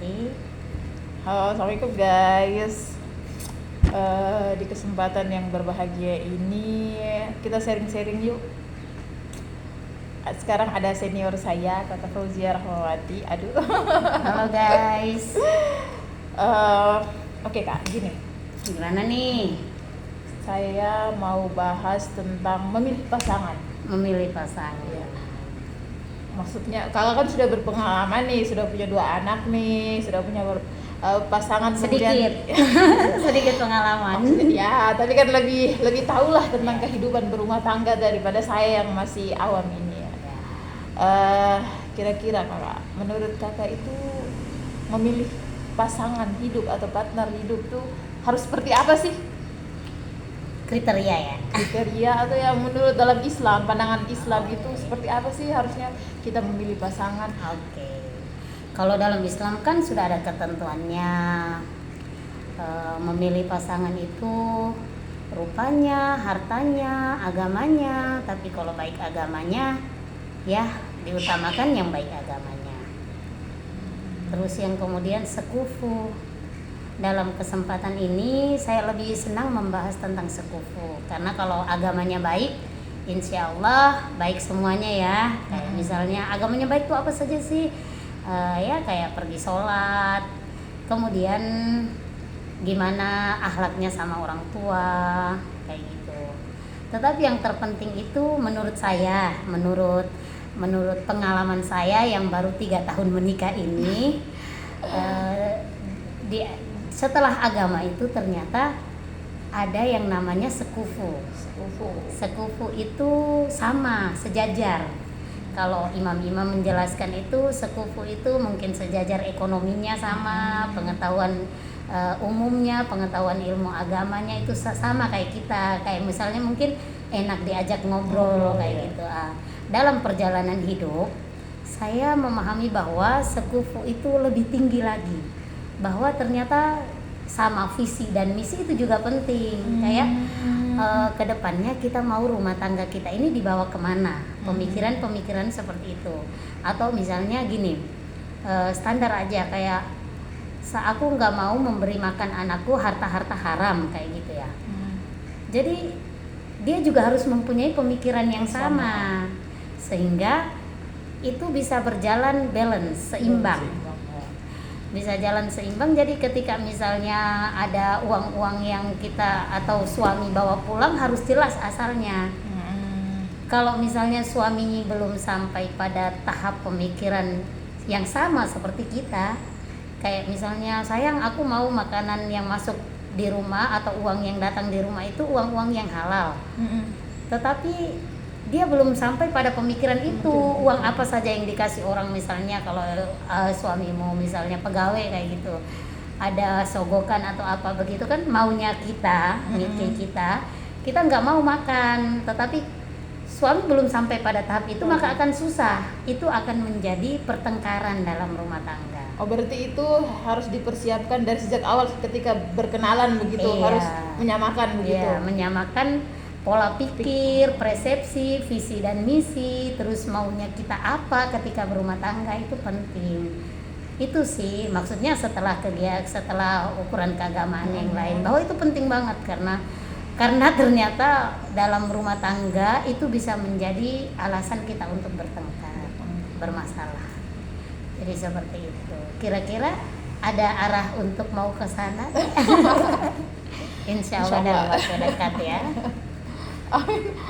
wabarakatuh. Halo, assalamualaikum guys. Di kesempatan yang berbahagia ini kita sharing-sharing yuk. Sekarang ada senior saya, Kakak Fauzia Rahmawati. Aduh. Halo guys, Oke Kak, gini. gimana nih Saya mau bahas tentang memilih pasangan. memilih pasangan? Ya. Maksudnya kakak kan sudah berpengalaman nih, sudah punya 2 anak nih, sudah punya pasangan Sedikit, sedikit pengalaman. ya, tapi kan lebih tahu lah tentang kehidupan berumah tangga daripada saya yang masih awam ini ya. Kira-kira kakak, menurut kakak itu memilih pasangan hidup atau partner hidup tuh harus seperti apa sih? Kriteria ya. Kriteria atau yang menurut dalam Islam, pandangan Islam itu seperti apa sih harusnya kita memilih pasangan? Oke. Kalau dalam Islam kan sudah ada ketentuannya. Memilih pasangan itu rupanya, hartanya, agamanya. Tapi kalau baik agamanya, ya diutamakan yang baik agamanya. Terus yang kemudian sekufu. Dalam kesempatan ini saya lebih senang membahas tentang sekufu, karena kalau agamanya baik, insya Allah baik semuanya ya. Kayak misalnya agamanya baik itu apa saja sih? Ya kayak pergi sholat, kemudian gimana akhlaknya sama orang tua, kayak gitu. Tetapi yang terpenting itu menurut saya, menurut pengalaman saya yang baru 3 tahun menikah ini, setelah agama itu ternyata ada yang namanya sekufu. Sekufu itu sama, sejajar. Kalau imam-imam menjelaskan itu sekufu itu mungkin sejajar ekonominya sama, pengetahuan umumnya, pengetahuan ilmu agamanya itu sama kayak kita. Kayak misalnya mungkin enak diajak ngobrol kayak gitu. Dalam perjalanan hidup saya memahami bahwa sekufu itu lebih tinggi lagi, bahwa ternyata sama visi dan misi itu juga penting. Kayak kedepannya kita mau rumah tangga kita ini dibawa kemana, pemikiran-pemikiran seperti itu. Atau misalnya gini, standar aja kayak aku nggak mau memberi makan anakku harta-harta haram kayak gitu ya. Jadi dia juga harus mempunyai pemikiran yang sama sehingga itu bisa berjalan balance, seimbang. Bisa jalan seimbang. Jadi ketika misalnya ada uang-uang yang kita atau suami bawa pulang harus jelas asalnya. Kalau misalnya suami belum sampai pada tahap pemikiran yang sama seperti kita, kayak misalnya sayang aku mau makanan yang masuk di rumah atau uang yang datang di rumah itu uang-uang yang halal, tetapi dia belum sampai pada pemikiran itu. Uang apa saja yang dikasih orang, misalnya kalau suamimu misalnya pegawai kayak gitu, ada sogokan atau apa begitu kan maunya kita, kita nggak mau makan, tetapi suami belum sampai pada tahap itu, maka akan susah. Itu akan menjadi pertengkaran dalam rumah tangga. Oh, berarti itu harus dipersiapkan dari sejak awal ketika berkenalan begitu. Iya. Harus menyamakan begitu. Iya, menyamakan pola pikir, persepsi, visi dan misi, terus maunya kita apa ketika berumah tangga itu penting. Itu sih maksudnya setelah ukuran keagamaan yang lain, bahwa itu penting banget karena ternyata dalam rumah tangga itu bisa menjadi alasan kita untuk bertengkar, bermasalah. Jadi seperti itu. Kira-kira ada arah untuk mau ke sana? Insya Allah dalam waktu dekat ya.